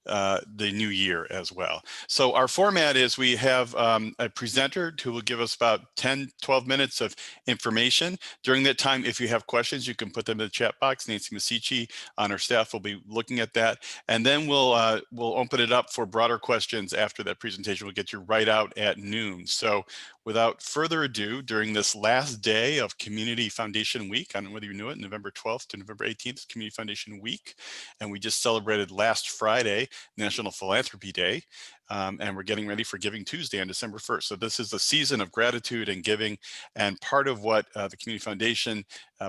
the new year as well. So our format is we have a presenter who will give us about 10-12 minutes of information. During that time, if you have questions, you can put them in the chat box. Nancy Masici on our staff will be looking at that. And then we'll open it up for broader questions after that presentation. We'll get you right out at noon. So without further ado, during this last day of Community Foundation Week, I don't know whether you knew it, November 12th to November 18th, Community Foundation Week. And we just celebrated last Friday, National Philanthropy Day, and we're getting ready for Giving Tuesday on December 1st. So this is a season of gratitude and giving, and part of what the Community Foundation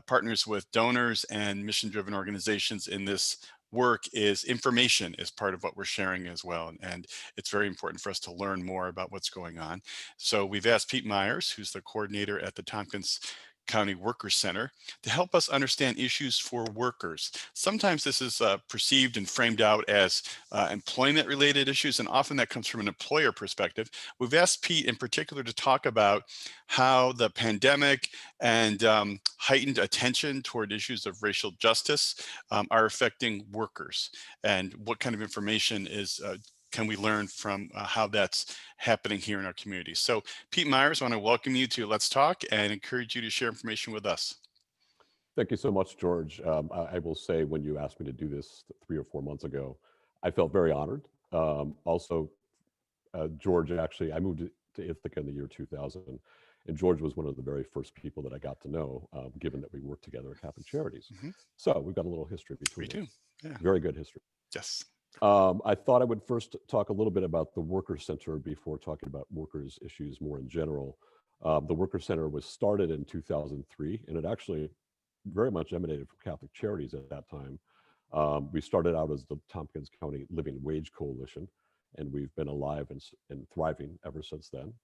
partners with donors and mission-driven organizations in this work is information is part of what we're sharing as well. And it's very important for us to learn more about what's going on. So we've asked Pete Meyers, who's the coordinator at the Tompkins County Workers Center, to help us understand issues for workers. Sometimes this is perceived and framed out as employment related issues, and often that comes from an employer perspective. We've asked Pete in particular to talk about how the pandemic and heightened attention toward issues of racial justice are affecting workers, and what kind of information can we learn from how that's happening here in our community. So Pete Meyers, I want to welcome you to Let's Talk and encourage you to share information with us. Thank you so much, George. I will say when you asked me to do this 3 or 4 months ago, I felt very honored. Also, George, actually, I moved to Ithaca in the year 2000, and George was one of the very first people that I got to know, given that we worked together at Catholic Charities. So we've got a little history between us. We do, yeah. Very good history. Yes. I thought I would first talk a little bit about the Worker Center before talking about workers' issues more in general. The Worker Center was started in 2003, and it actually very much emanated from Catholic Charities at that time. We started out as the Tompkins County Living Wage Coalition, and we've been alive and thriving ever since then.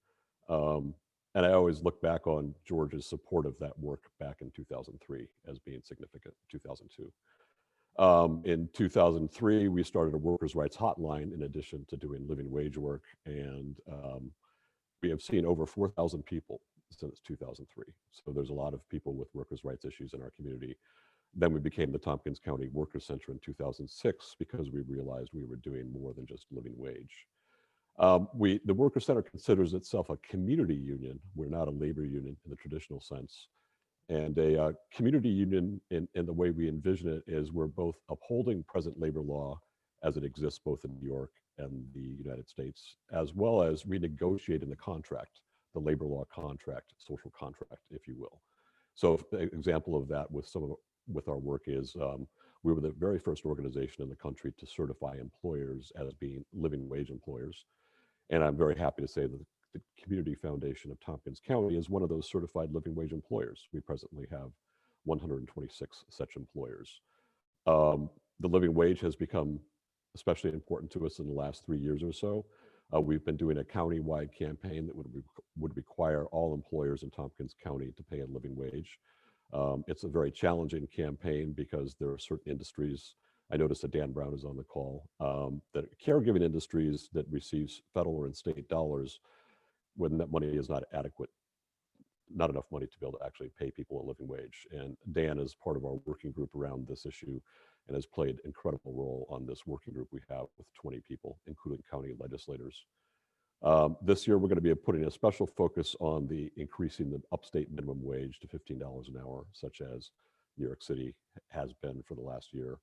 And I always look back on George's support of that work back in 2003 as being significant, 2002. In 2003, we started a workers' rights hotline in addition to doing living wage work, and we have seen over 4,000 people since 2003. So there's a lot of people with workers' rights issues in our community. Then we became the Tompkins County Workers Center in 2006 because we realized we were doing more than just living wage. The Worker Center considers itself a community union. We're not a labor union in the traditional sense. And a community union, in the way we envision it, is we're both upholding present labor law as it exists both in New York and the United States, as well as renegotiating the contract, the labor law contract, social contract, if you will. So an example of that with our work is we were the very first organization in the country to certify employers as being living wage employers. And I'm very happy to say that the Community Foundation of Tompkins County is one of those certified living wage employers. We presently have 126 such employers. The living wage has become especially important to us in the last 3 years or so. We've been doing a county-wide campaign that would require all employers in Tompkins County to pay a living wage. It's a very challenging campaign because there are certain industries, I noticed that Dan Brown is on the call, that caregiving industries that receives federal and state dollars, when that money is not adequate, not enough money to be able to actually pay people a living wage. And Dan is part of our working group around this issue and has played an incredible role on this working group we have with 20 people, including county legislators. This year, we're going to be putting a special focus on the increasing the upstate minimum wage to $15 an hour, such as New York City has been for the last year.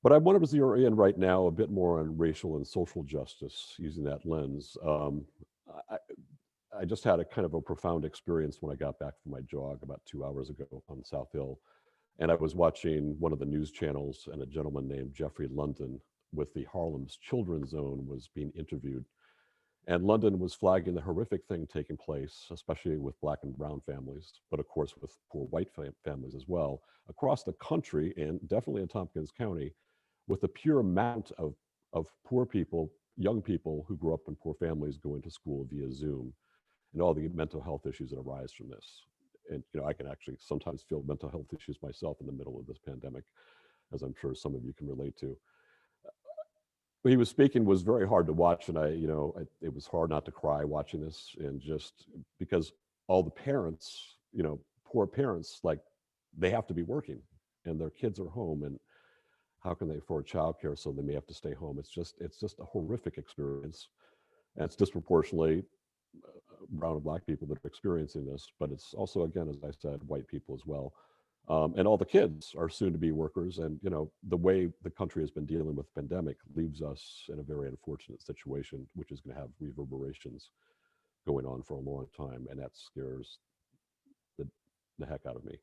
But I want to zero in right now a bit more on racial and social justice using that lens. I just had a kind of a profound experience when I got back from my jog about 2 hours ago on South Hill. And I was watching one of the news channels, and a gentleman named Jeffrey London with the Harlem's Children's Zone was being interviewed. And London was flagging the horrific thing taking place, especially with Black and brown families, but of course with poor white families as well, across the country and definitely in Tompkins County, with the pure amount of poor people, young people who grew up in poor families going to school via Zoom, and all the mental health issues that arise from this. And I can actually sometimes feel mental health issues myself in the middle of this pandemic, as I'm sure some of you can relate to. What he was speaking was very hard to watch, and it was hard not to cry watching this, and just because all the parents, poor parents, like they have to be working, and their kids are home, and How can they afford childcare? So they may have to stay home. It's just a horrific experience, and it's disproportionately brown and black people that are experiencing this. But it's also, again, as I said, white people as well. And all the kids are soon to be workers. And, the way the country has been dealing with the pandemic leaves us in a very unfortunate situation, which is going to have reverberations going on for a long time. And that scares the heck out of me.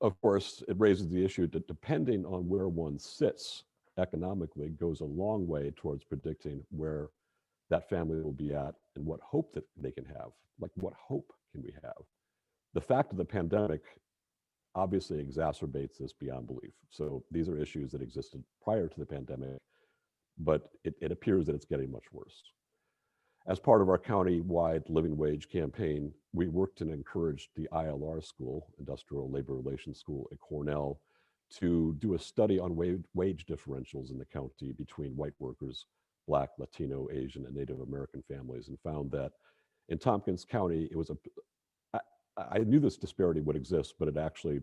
Of course, it raises the issue that depending on where one sits economically goes a long way towards predicting where that family will be at and what hope that they can have. Like, what hope can we have? The fact of the pandemic obviously exacerbates this beyond belief. So these are issues that existed prior to the pandemic, but it appears that it's getting much worse. As part of our county-wide living wage campaign, we worked and encouraged the ILR school, Industrial Labor Relations School at Cornell, to do a study on wage differentials in the county between white workers, Black, Latino, Asian, and Native American families, and found that in Tompkins County, I knew this disparity would exist, but it actually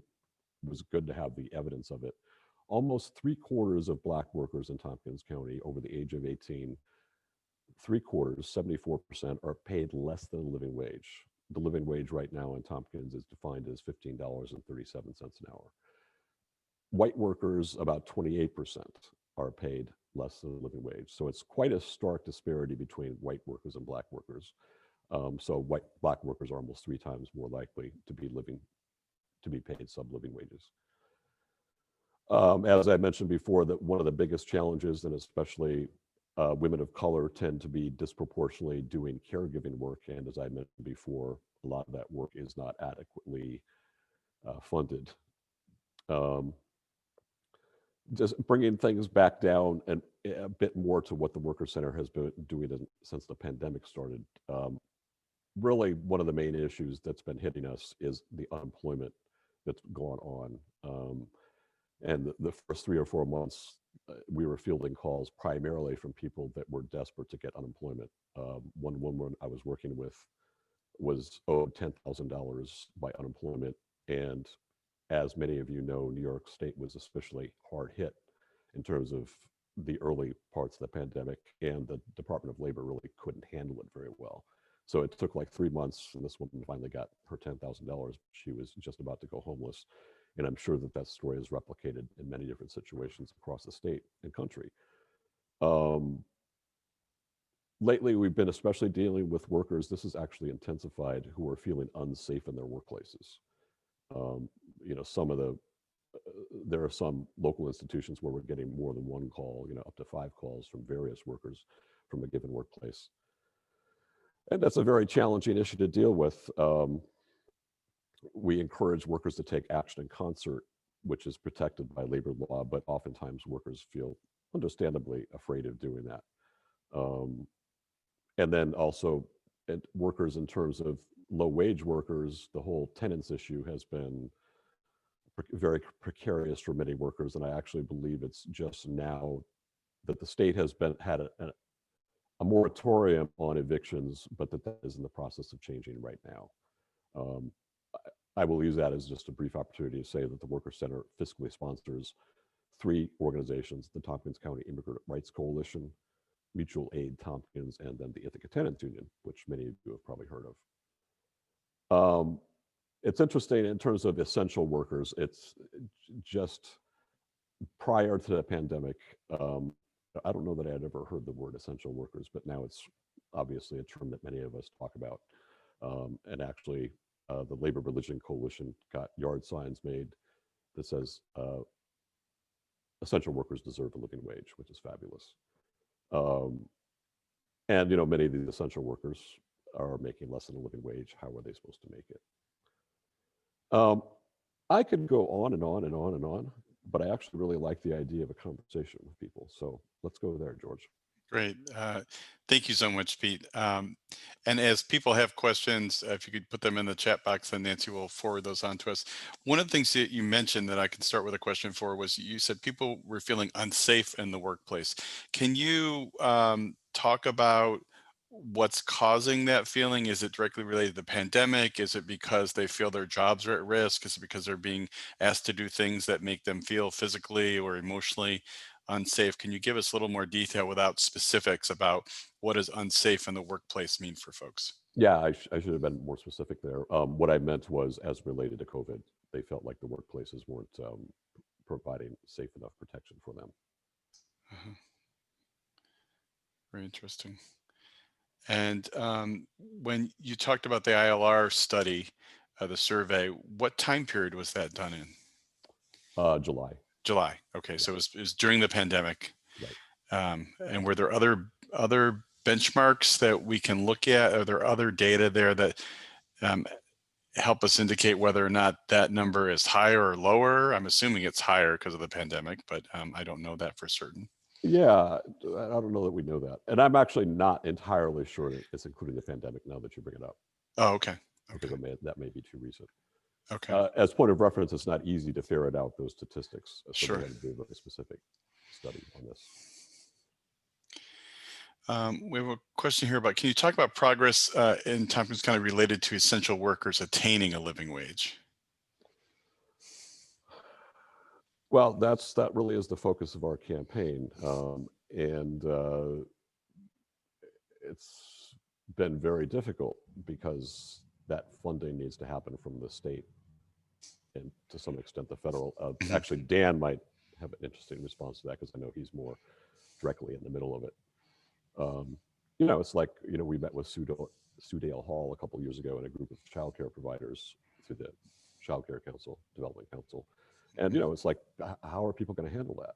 was good to have the evidence of it. Almost 3/4 of Black workers in Tompkins County over the age of 18, 3/4, 74%, are paid less than a living wage. The living wage right now in Tompkins is defined as $15.37 an hour. White workers, about 28%, are paid less than a living wage. So it's quite a stark disparity between white workers and black workers. So black workers are almost 3 times more likely to be paid sub-living wages. As I mentioned before, that one of the biggest challenges, and especially women of color, tend to be disproportionately doing caregiving work. And as I mentioned before, a lot of that work is not adequately funded. Just bringing things back down and a bit more to what the Worker Center has been doing since the pandemic started. Really, one of the main issues that's been hitting us is the unemployment that's gone on. And the first 3 or 4 months, we were fielding calls primarily from people that were desperate to get unemployment. One woman I was working with was owed $10,000 by unemployment. And as many of you know, New York State was especially hard hit in terms of the early parts of the pandemic, and the Department of Labor really couldn't handle it very well. So it took like 3 months, and this woman finally got her $10,000. She was just about to go homeless. And I'm sure that story is replicated in many different situations across the state and country. Lately, we've been especially dealing with workers, this is actually intensified, who are feeling unsafe in their workplaces. There are some local institutions where we're getting more than 1 call, up to 5 calls from various workers from a given workplace. And that's a very challenging issue to deal with. We encourage workers to take action in concert, which is protected by labor law, but oftentimes workers feel understandably afraid of doing that. And then also workers in terms of low wage workers, the whole tenants issue has been very precarious for many workers. And I actually believe it's just now that the state has had a moratorium on evictions, but that is in the process of changing right now. I will use that as just a brief opportunity to say that the Worker Center fiscally sponsors 3 organizations: the Tompkins County Immigrant Rights Coalition, Mutual Aid Tompkins, and then the Ithaca Tenants Union, which many of you have probably heard of. It's interesting in terms of essential workers. It's just prior to the pandemic, I don't know that I had ever heard the word essential workers, but now it's obviously a term that many of us talk about. And actually, the Labor Religion Coalition got yard signs made that says essential workers deserve a living wage, which is fabulous. And many of these essential workers are making less than a living wage. How are they supposed to make it? I could go on and on and on and on, but I actually really like the idea of a conversation with people. So let's go there, George. Great. Thank you so much, Pete. And as people have questions, if you could put them in the chat box, then Nancy will forward those on to us. One of the things that you mentioned that I can start with a question for was, you said people were feeling unsafe in the workplace. Can you talk about what's causing that feeling? Is it directly related to the pandemic? Is it because they feel their jobs are at risk? Is it because they're being asked to do things that make them feel physically or emotionally unsafe? Can you give us a little more detail without specifics about what does unsafe in the workplace mean for folks? Yeah, I should have been more specific there. What I meant was as related to COVID, they felt like the workplaces weren't providing safe enough protection for them. Uh-huh. Very interesting. And when you talked about the ILR study, the survey, what time period was that done in? July, July. Okay, yeah, so it was during the pandemic. right. And were there other benchmarks that we can look at? Are there other data there that um, help us indicate whether or not that number is higher or lower? I'm assuming it's higher because of the pandemic, but I don't know that for certain. Yeah, I don't know that we know that, and I'm actually not entirely sure that it's including the pandemic now that you bring it up, Oh, okay. because Okay. that may be too recent. Okay. As point of reference, it's not easy to ferret out those statistics, so we Sure. had to do a very specific study on this. We have a question here about, can you talk about progress in topics kind of related to essential workers attaining a living wage? Well, that really is the focus of our campaign, and it's been very difficult because that funding needs to happen from the state and to some extent the federal. Mhm. Actually, Dan might have an interesting response to that because I know he's more directly in the middle of it. Um, it's like we met with Sudale Hall a couple of years ago and a group of childcare providers through the Childcare Council, Development Council, and it's like, how are people going to handle that?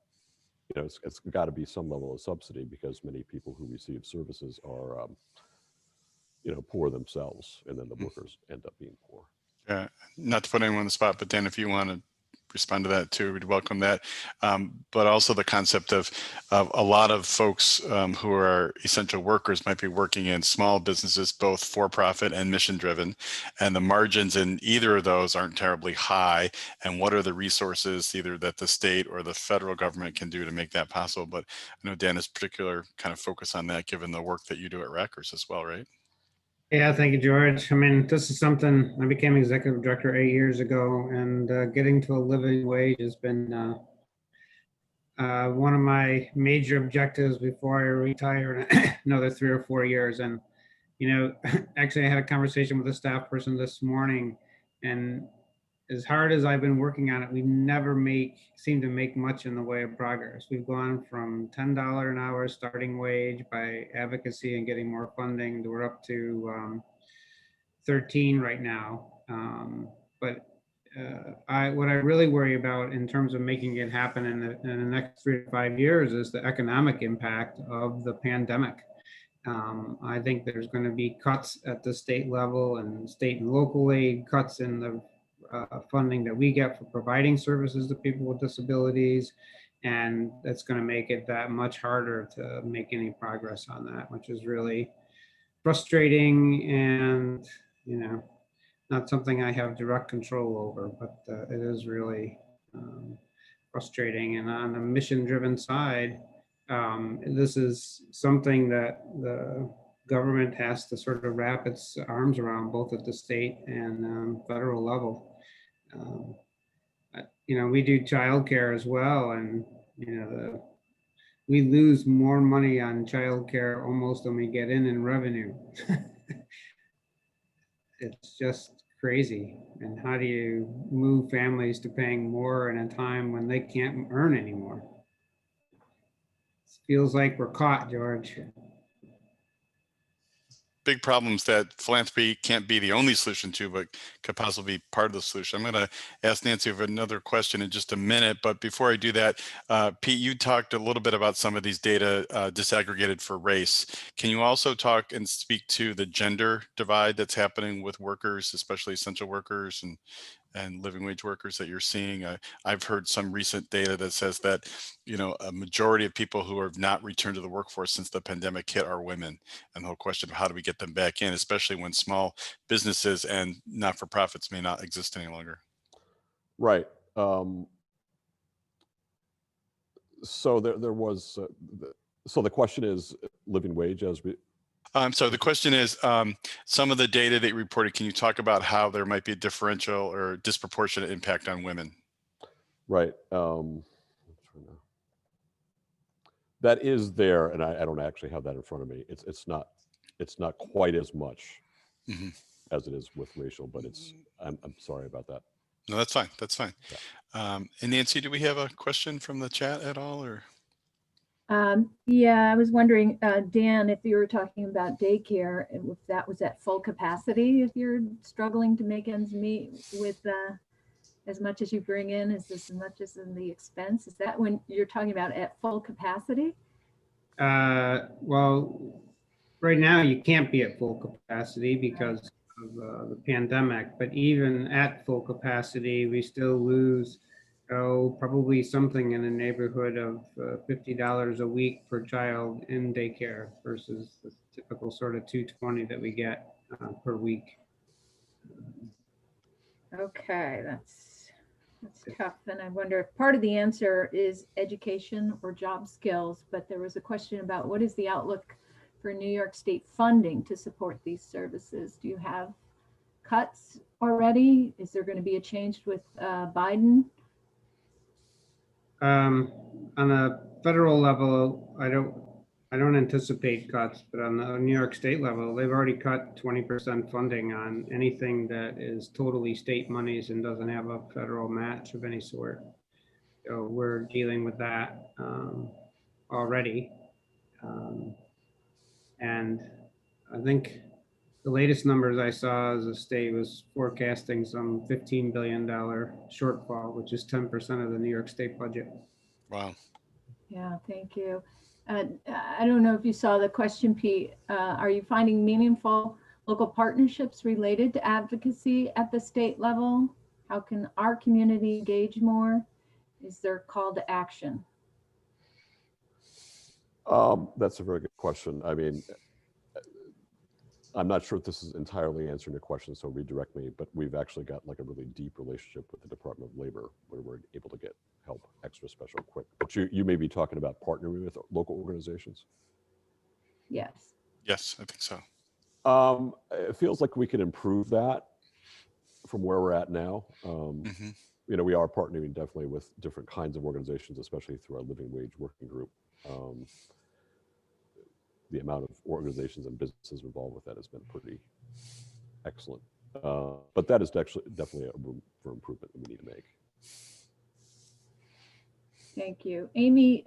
It's got to be some level of subsidy because many people who receive services are, poor themselves, and then the workers end up being poor. Yeah, not to put anyone on the spot, but Dan, if you want to respond to that too, we'd welcome that. But also the concept of a lot of folks who are essential workers might be working in small businesses, both for-profit and mission-driven, and the margins in either of those aren't terribly high. And what are the resources either that the state or the federal government can do to make that possible? But I know Dan has particular kind of focus on that, given the work that you do at Rutgers as well, right? Yeah, thank you, George. I mean, this is something I became executive director 8 years ago, and getting to a living wage has been one of my major objectives before I retire in another 3 or 4 years. And, actually, I had a conversation with a staff person this morning, and as hard as I've been working on it, we never seem to make much in the way of progress. We've gone from $10 an hour starting wage by advocacy and getting more funding to we're up to 13 right now. But what I really worry about in terms of making it happen in the next 3 to 5 years is the economic impact of the pandemic. I think there's going to be cuts at the state level and state and locally, cuts in the funding that we get for providing services to people with disabilities. And that's going to make it that much harder to make any progress on that, which is really frustrating and, not something I have direct control over, but it is really frustrating. And on the mission-driven side, this is something that the government has to sort of wrap its arms around, both at the state and federal level. We do childcare as well, and we lose more money on childcare almost than we get in revenue. It's just crazy. And how do you move families to paying more in a time when they can't earn anymore? It feels like we're caught, George. Big problems that philanthropy can't be the only solution to, but could possibly be part of the solution. I'm going to ask Nancy of another question in just a minute, but before I do that, Pete, you talked a little bit about some of these data disaggregated for race. Can you also talk and speak to the gender divide that's happening with workers, especially essential workers and living wage workers that you're seeing? I've heard some recent data that says that, a majority of people who have not returned to the workforce since the pandemic hit are women. And the whole question of how do we get them back in, especially when small businesses and not-for-profits may not exist any longer. Right. So there was. So the question is living wage as we. So the question is, some of the data that you reported, can you talk about how there might be a differential or disproportionate impact on women? Right. That is there, and I don't actually have that in front of me. It's not quite as much Hmm. as it is with racial, but I'm sorry about that. No, that's fine. That's fine. Yeah. And Nancy, do we have a question from the chat at all, or? Yeah, I was wondering, Dan, if you were talking about daycare, and if that was at full capacity, if you're struggling to make ends meet with as much as you bring in, is this as much as in the expense? Is that when you're talking about at full capacity? Well, right now you can't be at full capacity because of the pandemic, but even at full capacity, we still lose, probably something in the neighborhood of $50 a week per child in daycare versus the typical sort of 220 that we get per week. Okay, that's tough. And I wonder if part of the answer is education or job skills, but there was a question about what is the outlook for New York State funding to support these services? Do you have cuts already? Is there going to be a change with Biden? On a federal level, I don't anticipate cuts, but on the New York State level, they've already cut 20% funding on anything that is totally state monies and doesn't have a federal match of any sort. So we're dealing with that already. And I think the latest numbers I saw as the state was forecasting some $15 billion shortfall, which is 10% of the New York State budget. Wow. Yeah, thank you. I don't know if you saw the question, Pete. Are you finding meaningful local partnerships related to advocacy at the state level? How can our community engage more? Is there a call to action? That's a very good question. I mean, I'm not sure if this is entirely answering your question, so redirect me, but we've actually got like a really deep relationship with the Department of Labor where we're able to get help extra special quick. But you may be talking about partnering with local organizations? Yes. Yes, I think so. It feels like we can improve that from where we're at now. Hmm. You know, we are partnering definitely with different kinds of organizations, especially through our living wage working group. The amount of organizations and businesses involved with that has been pretty excellent. But that is definitely a room for improvement that we need to make. Thank you. Amy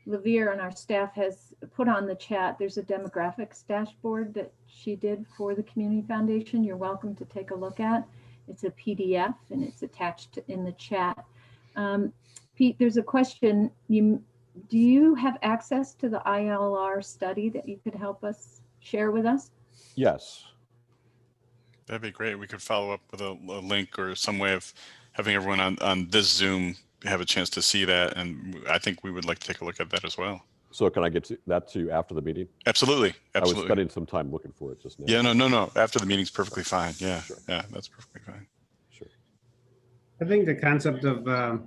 Levere on our staff has put on the chat, there's a demographics dashboard that she did for the Community Foundation. You're welcome to take a look at. It's a PDF and it's attached in the chat. Pete, there's a question. Do you have access to the ILR study that you could help us share with us? Yes. That'd be great. We could follow up with a link or some way of having everyone on this Zoom have a chance to see that. And I think we would like to take a look at that as well. So can I get that to you after the meeting? Absolutely. I was Absolutely. spending some time looking for it just now. Yeah, no. After the meeting's perfectly fine. Yeah, Sure. yeah, that's perfectly fine. Sure. I think the concept of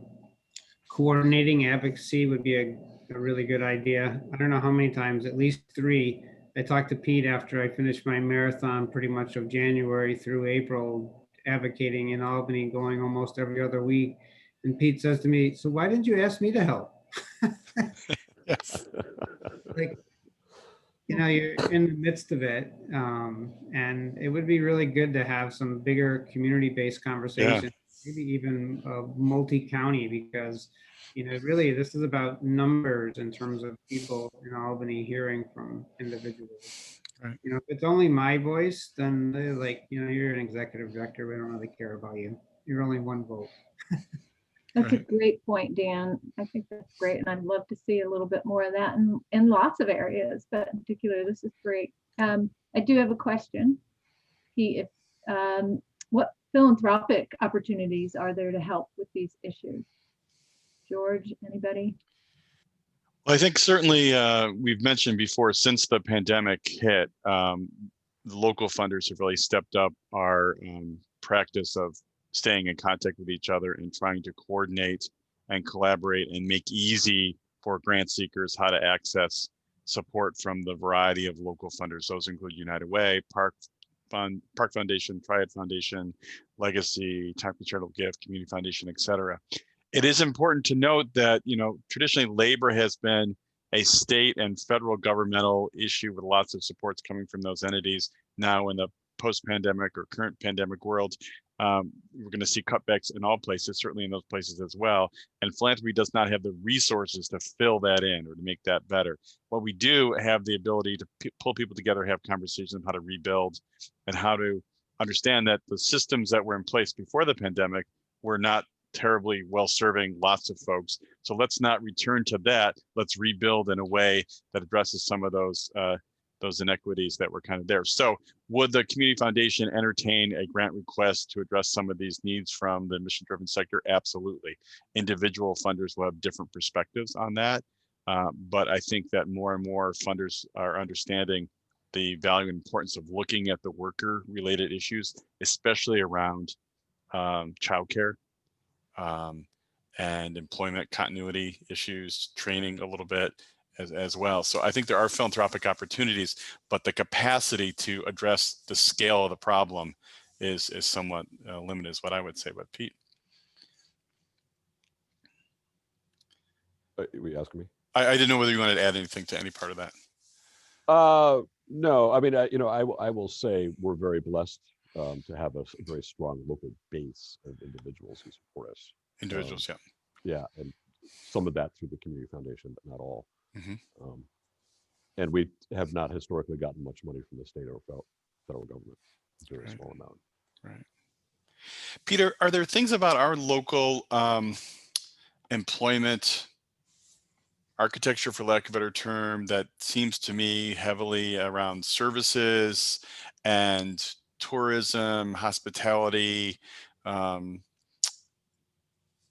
coordinating advocacy would be a really good idea. I don't know how many times, at least 3. I talked to Pete after I finished my marathon pretty much of January through April, advocating in Albany, going almost every other week. And Pete says to me, "So why didn't you ask me to help?" Yes. Like, you know, you're in the midst of it. And it would be really good to have some bigger community-based conversations, maybe even multi-county, because, you know, really this is about numbers in terms of people in Albany hearing from individuals. Right. You know, if it's only my voice, then they're like, you know, you're an executive director, we don't really care about you. You're only one vote. That's a Right. great point, Dan. I think that's great. And I'd love to see a little bit more of that in lots of areas, but in particular, this is great. I do have a question. Pete, what philanthropic opportunities are there to help with these issues? George, anybody? Well, I think certainly we've mentioned before, since the pandemic hit, the local funders have really stepped up our practice of staying in contact with each other and trying to coordinate and collaborate and make easy for grant seekers how to access support from the variety of local funders. Those include United Way, Park Foundation, Triad Foundation, Legacy, Time for Charitable Gift, Community Foundation, et cetera. It is important to note that, traditionally labor has been a state and federal governmental issue with lots of supports coming from those entities. Now in the post-pandemic or current pandemic world, we're going to see cutbacks in all places, certainly in those places as well. And philanthropy does not have the resources to fill that in or to make that better. What we do have the ability to pull people together, have conversations on how to rebuild and how to understand that the systems that were in place before the pandemic were not terribly well serving lots of folks. So let's not return to that. Let's rebuild in a way that addresses some of those inequities that were kind of there. So would the Community Foundation entertain a grant request to address some of these needs from the mission-driven sector? Absolutely. Individual funders will have different perspectives on that. But I think that more and more funders are understanding the value and importance of looking at the worker-related issues, especially around childcare and employment continuity issues, training a little bit as well. So I think there are philanthropic opportunities, but the capacity to address the scale of the problem is somewhat limited, is what I would say. But Pete? Were you asking me? I didn't know whether you wanted to add anything to any part of that. No, I mean, I will say we're very blessed to have a very strong local base of individuals who support us. Individuals, yeah. Yeah, and some of that through the Community Foundation, but not all. Mm-hmm. And we have not historically gotten much money from the state or federal government. It's a very small amount. Right. Peter, are there things about our local employment architecture, for lack of a better term, that seems to me heavily around services and tourism, hospitality,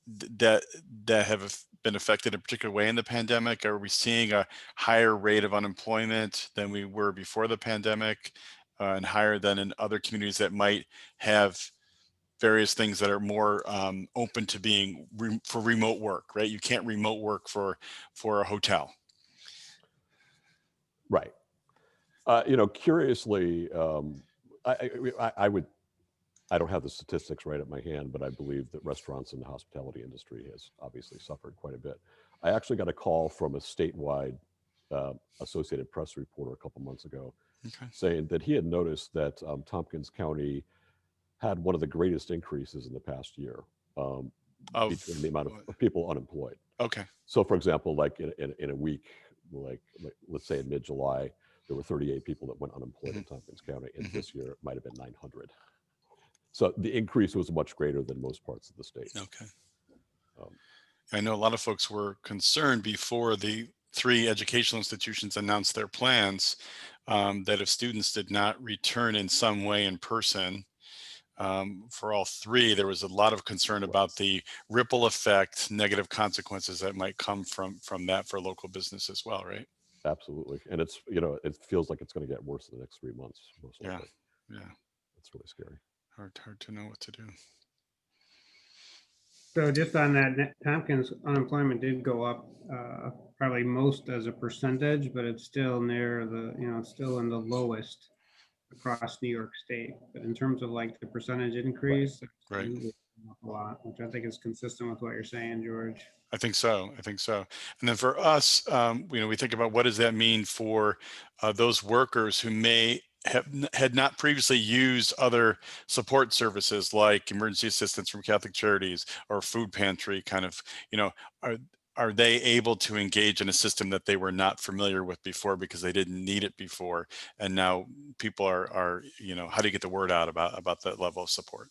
that have been affected in a particular way in the pandemic? Are we seeing a higher rate of unemployment than we were before the pandemic, and higher than in other communities that might have various things that are more open to being for remote work, right? You can't remote work for a hotel. Right. Curiously, I don't have the statistics right at my hand, but I believe that restaurants and the hospitality industry has obviously suffered quite a bit. I actually got a call from a statewide Associated Press reporter a couple months ago, saying that he had noticed that Tompkins County had one of the greatest increases in the past year between the amount of people unemployed. Okay. So, for example, like in a week, like let's say in mid-July, there were 38 people that went unemployed in Tompkins County, and this year it might have been 900. So the increase was much greater than most parts of the state. Okay. I know a lot of folks were concerned before the 3 educational institutions announced their plans that if students did not return in some way in person, for all 3, there was a lot of concern about the ripple effect, negative consequences that might come from that for local business as well, right? Absolutely. And it's, it feels like it's going to get worse in the next 3 months, most likely. Yeah. It's really scary. Hard to know what to do. So just on that, Tompkins unemployment did go up, probably most as a percentage, but it's still near the, it's still in the lowest across New York State. But in terms of like the percentage increase, right, a lot, which I think is consistent with what you're saying, George. I think so. And then for us, we think about what does that mean for those workers who may had not previously used other support services like emergency assistance from Catholic Charities or food pantry kind of, are they able to engage in a system that they were not familiar with before because they didn't need it before? And now people are how do you get the word out about that level of support?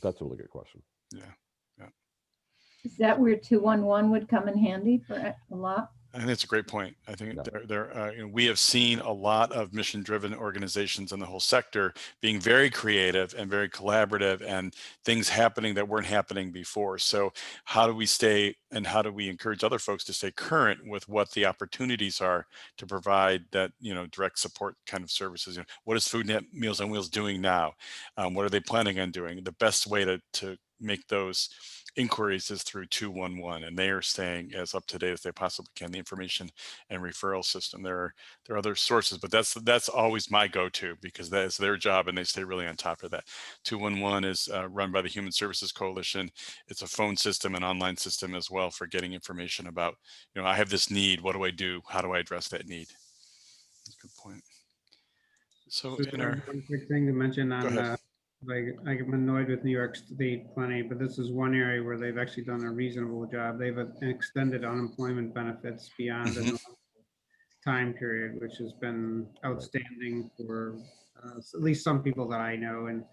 That's a really good question. Yeah. Is that where 211 would come in handy for a lot? I think that's a great point. I think we have seen a lot of mission-driven organizations in the whole sector being very creative and very collaborative, and things happening that weren't happening before. So how do we stay, and how do we encourage other folks to stay current with what the opportunities are to provide that, direct support kind of services? What is Food Meals on Wheels doing now? What are they planning on doing? The best way to make those inquiries is through 211, and they are staying as up to date as they possibly can, the information and referral system. There are other sources, but that's always my go-to, because that is their job and they stay really on top of that. 211 is run by the Human Services Coalition. It's a phone system and online system as well for getting information about, I have this need, what do I do? How do I address that need? Good point. So one quick thing to mention Go on, ahead. I'm annoyed with New York State plenty, but this is one area where they've actually done a reasonable job. They've extended unemployment benefits beyond the normal time period, which has been outstanding for at least some people that I know, and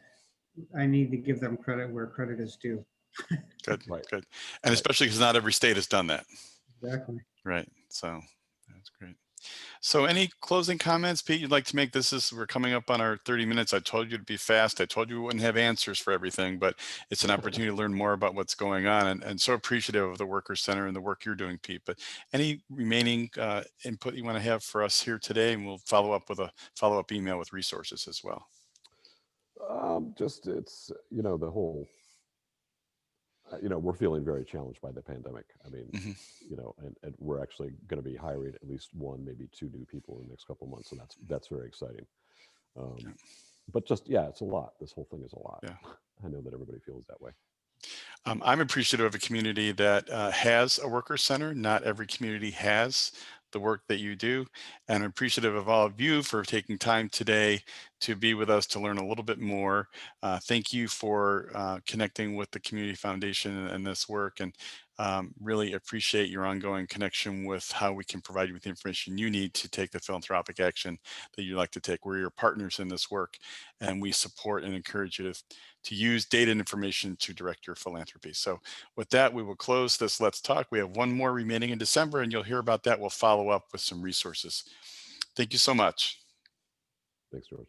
I need to give them credit where credit is due. Good, Right. good. And especially because not every state has done that. Exactly. Right. So that's great. So any closing comments, Pete, you'd like to make? We're coming up on our 30 minutes. I told you to be fast. I told you we wouldn't have answers for everything, but it's an opportunity to learn more about what's going on, and so appreciative of the Workers Center and the work you're doing, Pete. But any remaining input you want to have for us here today, and we'll follow up with a follow-up email with resources as well. Just it's, the whole, we're feeling very challenged by the pandemic. I mean, and we're actually going to be hiring at least one, maybe two new people in the next couple of months. So that's very exciting. But just, it's a lot. This whole thing is a lot. Yeah. I know that everybody feels that way. I'm appreciative of a community that has a worker center. Not every community has the work that you do, and I'm appreciative of all of you for taking time today to be with us to learn a little bit more. Thank you for connecting with the Community Foundation and this work, and really appreciate your ongoing connection with how we can provide you with the information you need to take the philanthropic action that you'd like to take. We're your partners in this work, and we support and encourage you to use data and information to direct your philanthropy. So with that, we will close this Let's Talk. We have one more remaining in December, and you'll hear about that. We'll follow up with some resources. Thank you so much. Thanks, George.